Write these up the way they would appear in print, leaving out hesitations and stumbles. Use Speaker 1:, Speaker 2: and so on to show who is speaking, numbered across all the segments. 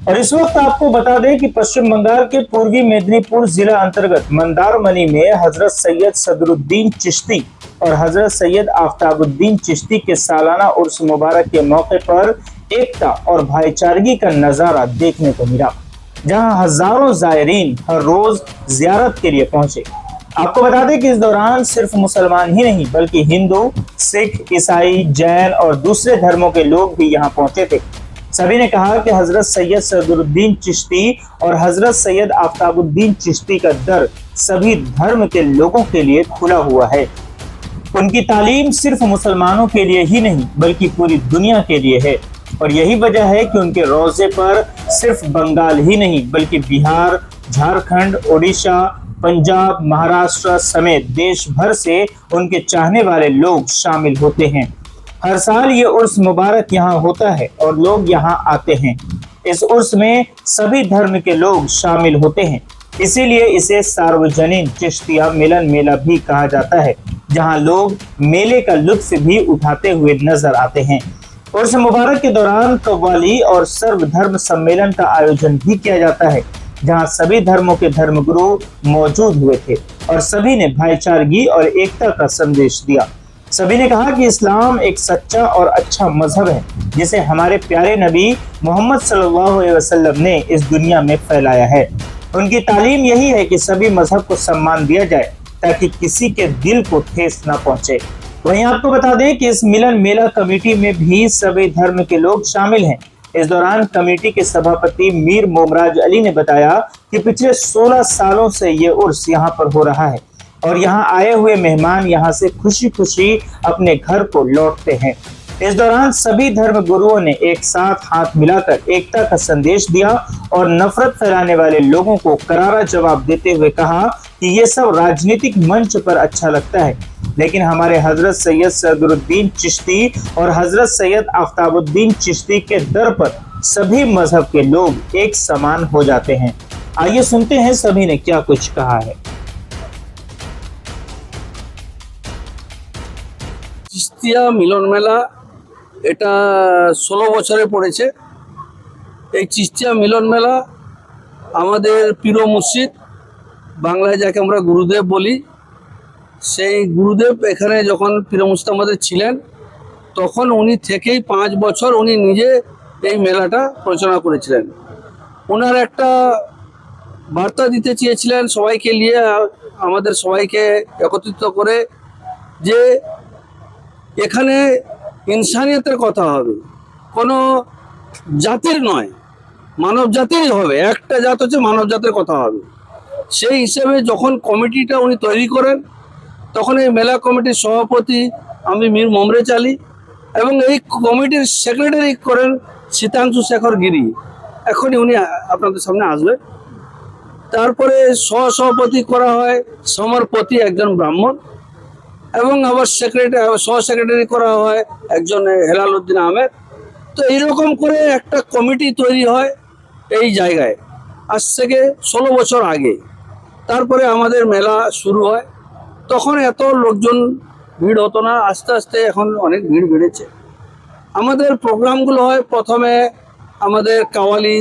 Speaker 1: और इस वक्त आपको बता दें कि पश्चिम बंगाल के पूर्वी मेदिनीपुर जिला अंतर्गत मंदारमनी में हजरत सैयद सदरुद्दीन चिश्ती और हजरत सैयद आफ्ताबुद्दीन चिश्ती के सालाना उर्स मुबारक के मौके पर एकता और भाईचारगी का नजारा देखने को मिला, जहां हजारों जायरीन हर रोज जियारत के लिए पहुंचे। आपको बता दें कि इस दौरान सिर्फ मुसलमान ही नहीं बल्कि हिंदू, सिख, ईसाई, जैन और दूसरे धर्मों के लोग भी यहां पहुंचे थे। सभी ने कहा कि हजरत सैयद सदरुद्दीन चिश्ती और हजरत सैयद आफ्ताबुद्दीन चिश्ती का दर सभी धर्म के लोगों के लिए खुला हुआ है। उनकी तालीम सिर्फ मुसलमानों के लिए ही नहीं बल्कि पूरी दुनिया के लिए है, और यही वजह है कि उनके रोजे पर सिर्फ बंगाल ही नहीं बल्कि बिहार, झारखंड, ओडिशा, पंजाब, महाराष्ट्र समेत देश भर से उनके चाहने वाले लोग शामिल होते हैं। हर साल ये उर्स मुबारक यहाँ होता है और लोग यहाँ आते हैं। इस उर्स में सभी धर्म के लोग शामिल होते हैं, इसीलिए इसे सार्वजनिक चिश्तिया मिलन मेला भी कहा जाता है, जहाँ लोग मेले का लुत्फ भी उठाते हुए नजर आते हैं। उर्स मुबारक के दौरान कव्वाली और सर्वधर्म सम्मेलन का आयोजन भी किया जाता है, जहां सभी धर्मों के धर्मगुरु मौजूद हुए थे और सभी ने भाईचारगी और एकता का संदेश दिया। सभी ने कहा कि इस्लाम एक सच्चा और अच्छा मजहब है, जिसे हमारे प्यारे नबी मोहम्मद सल्लल्लाहु अलैहि वसल्लम ने इस दुनिया में फैलाया है। उनकी तालीम यही है कि सभी मजहब को सम्मान दिया जाए ताकि किसी के दिल को ठेस न पहुंचे। वहीं आपको बता दें कि इस मिलन मेला कमेटी में भी सभी धर्म के लोग शामिल हैं। इस दौरान कमेटी के सभापति मीर मोमराज अली ने बताया कि पिछले 16 सालों से ये उर्स यहाँ पर हो रहा है और यहाँ आए हुए मेहमान यहाँ से खुशी खुशी अपने घर को लौटते हैं। इस दौरान सभी धर्म गुरुओं ने एक साथ हाथ मिलाकर एकता का संदेश दिया और नफरत फैलाने वाले लोगों को करारा जवाब देते हुए कहा कि ये सब राजनीतिक मंच पर अच्छा लगता है, लेकिन हमारे हजरत सैयद सदरुद्दीन चिश्ती और हजरत सैयद आफ्ताबुद्दीन चिश्ती के दर पर सभी मजहब के लोग एक समान हो जाते हैं। आइए सुनते हैं सभी ने क्या कुछ कहा है।
Speaker 2: चिश्तिया मिलन मेला এটা 16 বছরে পড়েছে। এই চিশ্তিয়া মিলন মেলা আমাদের পীর মুর্শিদ, বাংলায় যাকে আমরা গুরুদেব বলি, সেই গুরুদেব এখানে যখন পীর মুর্শিদ আমাদের ছিলেন তখন উনি থেকেই 5 বছর উনি নিজে এই মেলাটা পরিচালনা করেছিলেন। ওনার একটা বার্তা দিতে চেয়েছিলেন সবাইকে নিয়ে, আমাদের সবাইকে একত্রিত করে, যে এখানে ইনসানিয়তের কথা হবে, কোনো জাতির নয়, মানব জাতিরই হবে। একটা জাত হচ্ছে মানব জাতের কথা হবে। সেই হিসেবে যখন কমিটিটা উনি তৈরি করেন তখন এই মেলা কমিটির সভাপতি আমি মীর মোমরেজ আলী এবং এই কমিটির সেক্রেটারি করেন শীতাংশু শেখর গিরি। এখনই উনি আপনাদের সামনে আসবেন। তারপরে সহসভাপতি করা হয় সমরপতি, একজন ব্রাহ্মণ, এবং আবার সহ সেক্রেটারি করা হয় একজন হেলাল উদ্দিন আহমেদ। তো এইরকম করে একটা কমিটি তৈরি হয় এই জায়গায় আজ থেকে 16 বছর আগে। তারপরে আমাদের মেলা শুরু হয়। তখন এত লোকজন ভিড় হতো না, আস্তে আস্তে এখন অনেক ভিড় বেড়েছে। আমাদের প্রোগ্রামগুলো হয়, প্রথমে আমাদের কাওয়ালি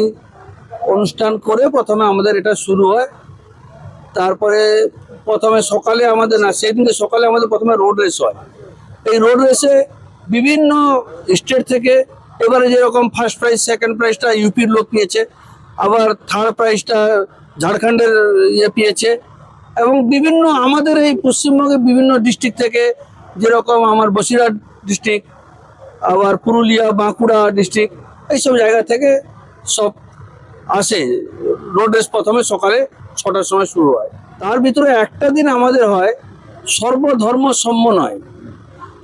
Speaker 2: অনুষ্ঠান করে প্রথমে আমাদের এটা শুরু হয়। তারপরে প্রথমে সকালে আমাদের না, সেদিনকে সকালে আমাদের প্রথমে রোড রেস হয়। এই রোড রেসে বিভিন্ন স্টেট থেকে, এবারে যেরকম ফার্স্ট প্রাইজ সেকেন্ড প্রাইজটা ইউপির লোক পেয়েছে, আবার থার্ড প্রাইজটা ঝাড়খণ্ডের পেয়েছে, এবং বিভিন্ন আমাদের এই পশ্চিমবঙ্গের বিভিন্ন ডিস্ট্রিক্ট থেকে, যেরকম আমার বসিরহাট ডিস্ট্রিক্ট, আবার পুরুলিয়া, বাঁকুড়া ডিস্ট্রিক্ট, এইসব জায়গা থেকে সব আসে। রোড রেস প্রথমে সকালে 6টার সময় শুরু হয়। তার ভিতরে একটা দিন আমাদের হয় সর্বধর্ম সমন্বয়।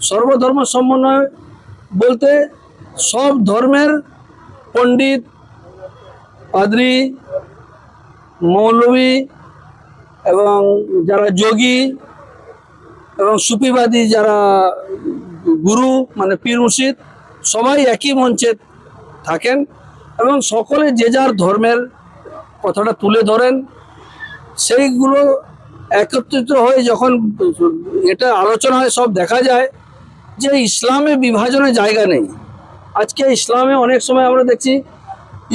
Speaker 2: সর্বধর্ম সমন্বয় বলতে সব ধর্মের পণ্ডিত, পাদ্রী, মৌলভী এবং যারা যোগী এবং সুফিবাদী যারা গুরু মানে পীর মুর্শিদ, সবাই একই মঞ্চে থাকেন এবং সকলে যে যার ধর্মের কথাটা তুলে ধরেন। সেইগুলো একত্রিত হয়ে যখন এটা আলোচনা হয়, সব দেখা যায় যে ইসলামে বিভাজনের জায়গা নেই। আজকে ইসলামে অনেক সময় আমরা দেখছি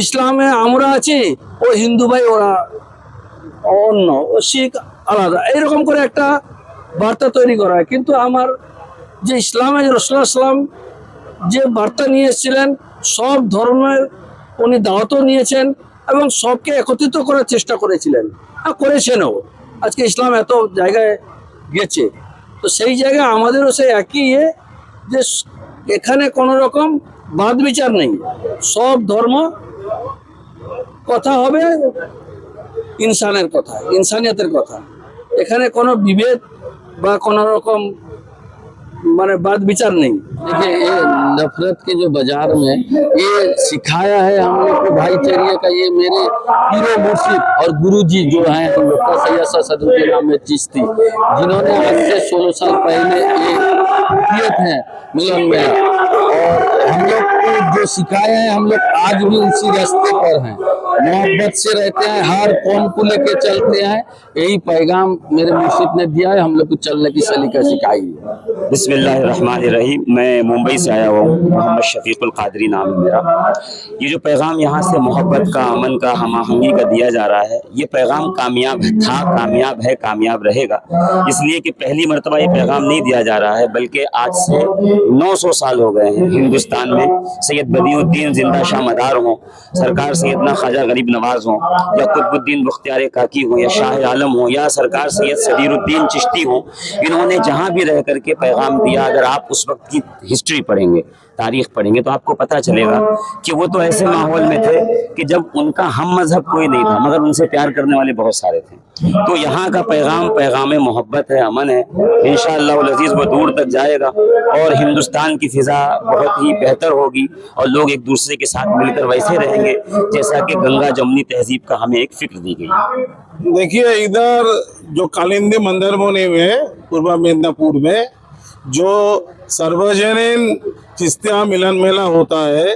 Speaker 2: ইসলামে আমরা আছি, ও হিন্দু ভাই ওরা অন্য, ও শিখ আলাদা, এইরকম করে একটা বার্তা তৈরি করা হয়। কিন্তু আমার যে ইসলামে রাসূলুল্লাহ সাল্লাম যে বার্তা নিয়ে এসেছিলেন, সব ধর্মের উনি দাওয়াতও নিয়েছেন এবং সবকে একত্রিত করার চেষ্টা করেছিলেন আর করেছেনও। আজকে ইসলাম এত জায়গায় গেছে, তো সেই জায়গায় আমাদেরও সেই একই যে এখানে কোনো রকম বাদ বিচার নেই, সব ধর্ম কথা হবে ইনসানের কথা, ইনসানিয়তের কথা। এখানে কোনো বিভেদ বা কোনো রকম माने बात विचार नहीं। देखिए ये नफरत के जो बाजार में ये सिखाया है हम लोग को भाईचारे का, ये मेरे पीरो मुर्शिद और गुरुजी जो हैं हम लोग का सैयद सदरुद्दीन अहमद चिश्ती, जिन्होंने आज से 16 साल पहले ये किए थे मिलन में, और हम लोग को जो सिखाया है हम लोग आज भी उसी रास्ते पर हैं, मोहब्बत से रहते हैं, हर कौम को लेके चलते हैं। यही पैगाम मेरे मुर्शिद ने दिया है, हम लोग को चलने की सलीका सिखाई है।
Speaker 3: बिस्मिल्लाहिर्रहमानिर्रहीम। मैं मुंबई से आया हुआ हूँ, मोहम्मद शफीकुल कादरी नाम है मेरा। ये जो पैगाम यहाँ से मोहब्बत का, अमन का, हम आहंगी का दिया जा रहा है, ये पैगाम कामयाब था, कामयाब है, कामयाब रहेगा। इसलिए कि पहली मरतबा ये पैगाम नहीं दिया जा रहा है, बल्कि आज से 900 साल हो गए हैं हिंदुस्तान में सैयद बदियुद्दीन जिंदा शाह मदार हों, सरकार सैयदना ख्वाजा गरीब नवाज हों, या कुतुबुद्दीन बख्तियार काकी हों, या शाह आलम हों, या सरकार सैयद सदीरुद्दीन चिश्ती हों, इन्होंने जहाँ भी रह करके पैगाम दिया, अगर आप उस वक्त की हिस्ट्री पढ़ेंगे, तारीख पढ़ेंगे, तो आपको पता चलेगा कि वो तो ऐसे माहौल में थे कि जब उनका हम मजहब कोई नहीं था, मगर उनसे प्यार करने वाले बहुत सारे थे। तो यहाँ का पैगाम पैगाम मोहब्बत है, अमन है। इंशाअल्लाह उल अज़ीज़ वो दूर तक जाएगा और हिंदुस्तान की फिजा बहुत ही बेहतर होगी और लोग एक दूसरे के साथ मिलकर वैसे रहेंगे जैसा कि गंगा जमुनी तहजीब का हमें एक फिक्र दी गई।
Speaker 4: देखिए, इधर जो कालिंदी मंदिर मोनी में पूर्व मिदनापुर में जो सार्वजनिक चिश्तिया मिलन मेला होता है,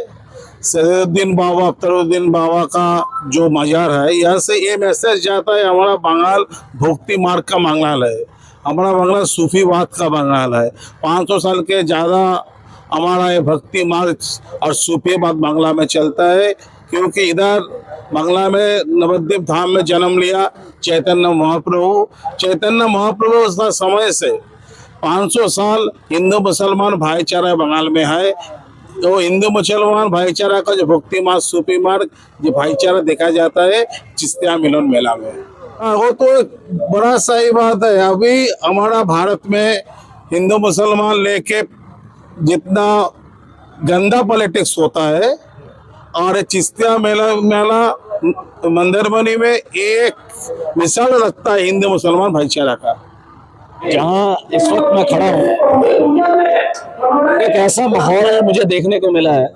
Speaker 4: सदरुद्दीन बाबा, अख्तरुद्दीन बाबा का जो मजार है, यहाँ से ये मैसेज जाता है हमारा बंगाल भक्ति मार्ग का बंगाल है, हमारा बंगाल सूफीवाद का बंगाल है। 500 साल के ज़्यादा हमारा ये भक्ति मार्ग और सूफीवाद बांग्ला में चलता है, क्योंकि इधर बांग्ला में नवद्वीप धाम में जन्म लिया चैतन्य महाप्रभु। चैतन्य महाप्रभु उस समय से 500 साल हिंदू मुसलमान भाईचारा बंगाल में है। तो हिंदू मुसलमान भाईचारा का जो भक्ति मार्ग, सूफी मार्ग, जो भाईचारा देखा जाता है चिश्तिया मिलन मेला में। वो तो बड़ा सही बात है। अभी हमारा भारत में हिंदू मुसलमान लेके जितना गंदा पॉलिटिक्स होता है, और चिश्तिया मेला मंदिरमनी में एक मिसाल रखता है हिंदू मुसलमान भाईचारा का।
Speaker 5: जहाँ इस वक्त मैं खड़ा हूँ, एक ऐसा माहौल मुझे देखने को मिला है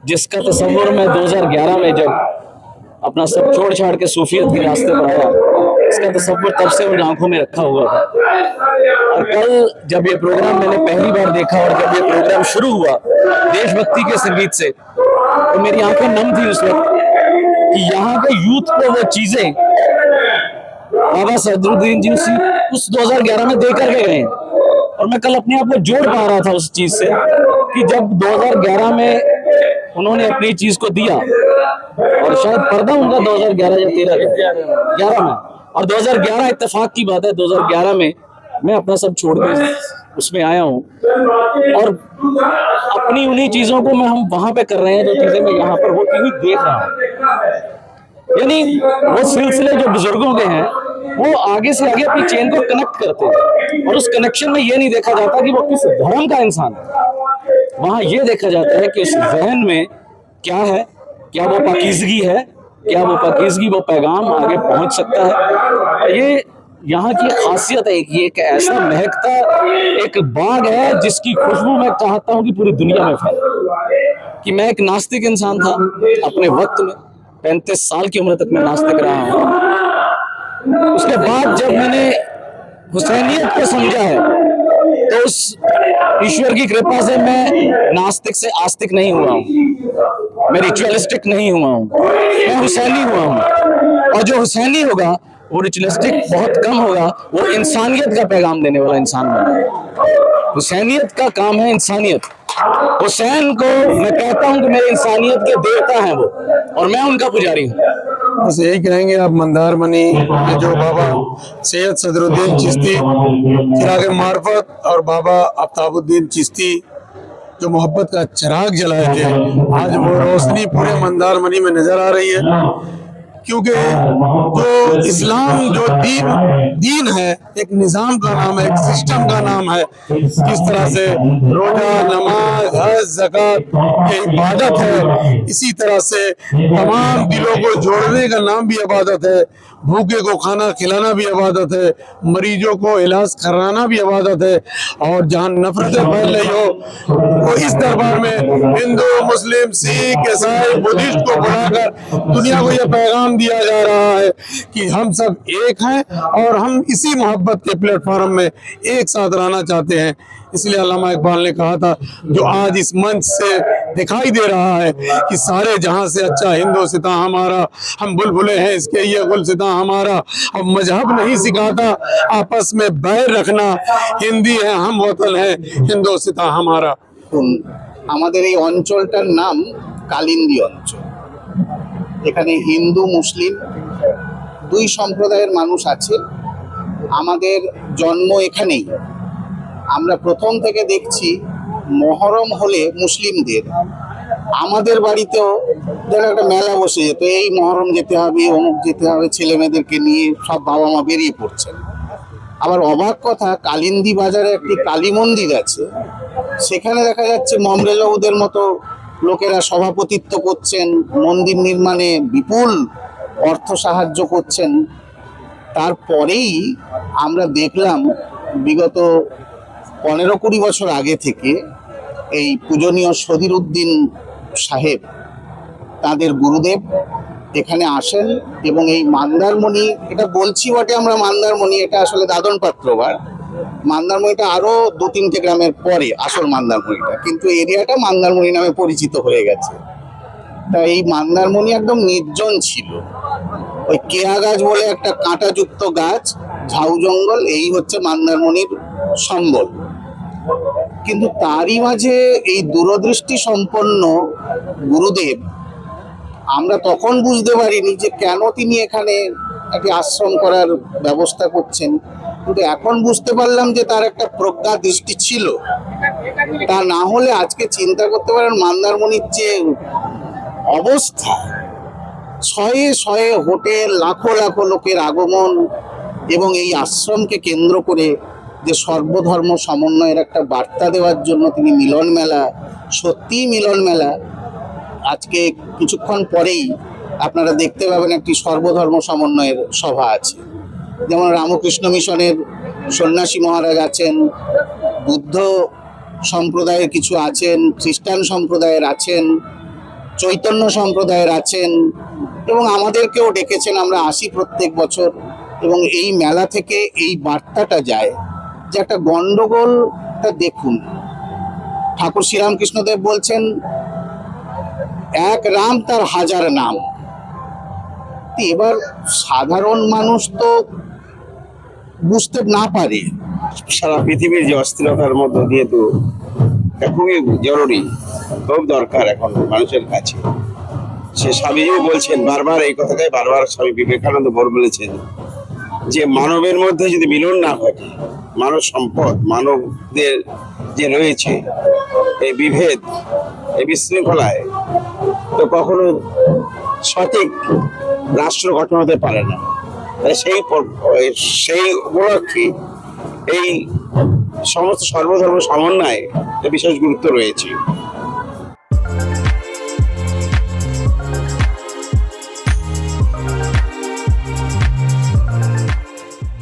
Speaker 5: जिसका तस्वुर मैं 2011 में जब अपना सब छोड़ छाड़ के सूफियत के रास्ते पर आया, इसका तस्वुर तब से उन आंखों में रखा हुआ था। और कल जब ये प्रोग्राम मैंने पहली बार देखा और जब ये प्रोग्राम शुरू हुआ देशभक्ति के संगीत से, तो मेरी आंखें नम थी उस वक्त कि यहाँ के यूथ को वो चीजें बाबा सदरुद्दीन जी उस 2011 में दे करके गए। और मैं कल अपने आप को जोड़ पा रहा था उस चीज से कि जब 2011 में उन्होंने अपनी चीज को दिया, और शायद पर्दा उनका 2011 या 13 में, और 2011 इत्तेफाक की बात है, 2011 में मैं अपना सब छोड़ के उसमें आया हूँ, और अपनी उन्हीं चीजों को हम वहां पे कर रहे हैं जो चीजें मैं यहाँ पर होती हुई देख रहा हूँ। यानी वो सिलसिले जो बुजुर्गों के हैं वो आगे से आगे अपनी चेन को कनेक्ट करते हैं, और उस कनेक्शन में ये नहीं देखा जाता कि वो किस धर्म का इंसान है, वहां ये देखा जाता है कि उस जहन में क्या है, क्या वो पाकीज़गी है, क्या वो पाकीज़गी, वो पैगाम आगे पहुंच सकता है। और ये यहाँ की खासियत है कि एक ऐसा महकता एक बाग है जिसकी खुशबू मैं चाहता हूँ कि पूरी दुनिया में फैले। कि मैं एक नास्तिक इंसान था अपने वक्त में, 35 साल की उम्र तक मैं नास्तिक रहा हूँ। उसके बाद जब मैंने हुसैनियत को समझा है तो उस ईश्वर की कृपा से मैं नास्तिक से आस्तिक नहीं हुआ हूँ, मैं रिचुअलिस्टिक नहीं हुआ हूँ, मैं हुसैनी हुआ हूँ। और जो हुसैनी होगा वो रिचुअलिस्टिक बहुत कम होगा, वो इंसानियत का पैगाम देने वाला इंसान बनेगा। हुसैनियत का काम है इंसानियत, हुसैन को मैं कहता हूं कि मेरी इंसानियत के देवता हैं वो, और मैं उनका पुजारी हूं।
Speaker 6: बस यही कहेंगे आप मंदार मनी में जो बाबा सैयद सदरुद्दीन चिश्ती चिराग मार्फत और बाबा आफ्ताबुद्दीन चिश्ती जो मोहब्बत का चिराग जलाए थे, आज वो रोशनी पूरे मंदार मनी में नजर आ रही है। क्योंकि जो इस्लाम जो दीन है, एक निज़ाम का नाम है, एक सिस्टम का नाम है। किस तरह से रोजा, नमाज, हज, ज़कात ये इबादत है, इसी तरह से तमाम दिलों को जोड़ने का नाम भी इबादत है। भूखे को खाना खिलाना भी इबादत है, मरीजों को इलाज कराना भी इबादत है। और जहाँ नफरतें फैल रही हो, वो इस दरबार में हिंदू, मुस्लिम, सिख, ईसाई, बुद्धिस्ट को बुलाकर दुनिया को यह पैगाम दिया जा रहा है कि हम सब एक हैं और हम इसी मोहब्बत के प्लेटफॉर्म में एक साथ रहना चाहते हैं। इसलिए अल्लामा इकबाल ने कहा था, जो आज इस मंच से दिखाई दे रहा है कि सारे जहां से अच्छा हिंदुस्तां हमारा, हम बुलबुले हैं इसके ये गुलसितां हमारा। अब मजहब नहीं सिखाता आपस में बैर रखना, हिंदी है हम वतन है हिंदुस्तां हमारा।
Speaker 7: আমাদের এই অঞ্চলটার নাম কালিন্দী অঞ্চল। এখানে হিন্দু মুসলিম দুই সম্প্রদায়ের মানুষ আছে। আমাদের জন্ম এখানেই। আমরা প্রথম থেকে দেখছি মহরম হলে মুসলিমদের, আমাদের বাড়িতেও যেন একটা মেলা বসে যেত, এই মহরম যেতে হবে, অমুক যেতে হবে, ছেলে মেয়েদেরকে নিয়ে সব বাবা মা বেরিয়ে পড়ছেন। আবার অবাক কথা, কালিন্দী বাজারে একটি কালী মন্দির আছে, সেখানে দেখা যাচ্ছে মমরেলাউদের মতো লোকেরা সভাপতিত্ব করছেন, মন্দির নির্মাণে বিপুল অর্থ সাহায্য করছেন। তারপরেই আমরা দেখলাম বিগত 15-20 বছর আগে থেকে এই পূজনীয় সদিরুদ্দিন সাহেব, তাদের গুরুদেব এখানে আসেন এবং এই মান্দারমণি, এটা বলছি বটে আমরা মান্দারমণি, এটা আসলে দাদন পাত্রবার। মান্দারমণিটা আরো 2-3টে গ্রামের পরে আসল মান্দারমণিটা, কিন্তু এরিয়াটা মান্দারমণি নামে পরিচিত হয়ে গেছে। তা এই মান্দারমণি একদম নির্জন ছিল। ওই কেয়া গাছ বলে একটা কাঁটাযুক্ত গাছ, ঝাউ জঙ্গল, এই হচ্ছে মান্দারমণির সম্বল। কিন্তু তারই মাঝে এই দূরদৃষ্টি সম্পন্ন গুরুদেব, আমরা তখন বুঝতে পারিনি যে কেন তিনি এখানে একটি আশ্রম করার ব্যবস্থা করছেন, কিন্তু এখন বুঝতে পারলাম যে তার একটা প্রজ্ঞা দৃষ্টি ছিল। তা না হলে আজকে চিন্তা করতে পারেন মন্দারমণির যে অবস্থা, শয়ে শয়ে হোটেল, লাখো লাখো লোকের আগমন, এবং এই আশ্রমকে কেন্দ্র করে যে সর্বধর্ম সমন্বয়ের একটা বার্তা দেওয়ার জন্য তিনি মিলন মেলা, সত্যিই মিলন মেলা। আজকে কিছুক্ষণ পরেই আপনারা দেখতে পাবেন একটি সর্বধর্ম সমন্বয়ের সভা আছে। যেমন রামকৃষ্ণ মিশনের সন্ন্যাসী মহারাজ আছেন, বুদ্ধ সম্প্রদায়ের কিছু আছেন, খ্রিস্টান সম্প্রদায়ের আছেন, চৈতন্য সম্প্রদায়ের আছেন, এবং আমাদেরকেও ডেকেছেন। আমরা আসি প্রত্যেক বছর, এবং এই মেলা থেকে এই বার্তাটা যায় যে একটা গন্ডগোলটা দেখুন। ঠাকুর শ্রীরামকৃষ্ণদেব বলছেন, এক রাম তার হাজার নাম। এবার সাধারণ মানুষ তো বুঝতে না পারে।
Speaker 3: সারা পৃথিবীর যে অস্থিরতার মধ্য দিয়ে তো এটা খুবই জরুরি, খুব দরকার এখন মানুষের কাছে। সে স্বামীজিও বলছেন বারবার এই কথাটাই, বারবার স্বামী বিবেকানন্দ বলেছেন যে মানবের মধ্যে যদি মিলন না ঘটে, মানব সম্পদ, মানবদের যে রয়েছে এই বিভেদ, এই বিশৃঙ্খলায়, তো কখনো সঠিক রাষ্ট্র গঠন হতে পারে না। তাই সেই উপলক্ষে এই সমস্ত সর্বধর্ম সমন্বয়ে বিশেষ গুরুত্ব রয়েছে।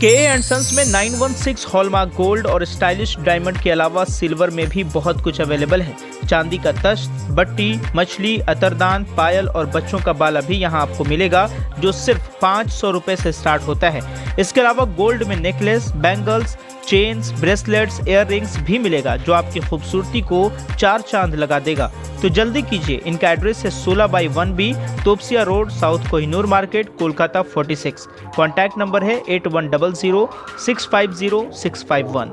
Speaker 1: K&Sons में 916 हॉलमार्क गोल्ड और स्टाइलिश डायमंड के अलावा सिल्वर में भी बहुत कुछ अवेलेबल है। चांदी का तश्त, बट्टी, मछली, अतरदान, पायल और बच्चों का बाला भी यहाँ आपको मिलेगा, जो सिर्फ 500 रुपए से स्टार्ट होता है। इसके अलावा गोल्ड में necklace, bangles, chains, bracelets, ear rings भी मिलेगा, जो आपकी खूबसूरती को 4 चांद लगा देगा। तो जल्दी कीजिए, इनका एड्रेस है 16/1B, Topsia road, south Kohinoor market, Kolkata 46। Contact number है 8100 650 651।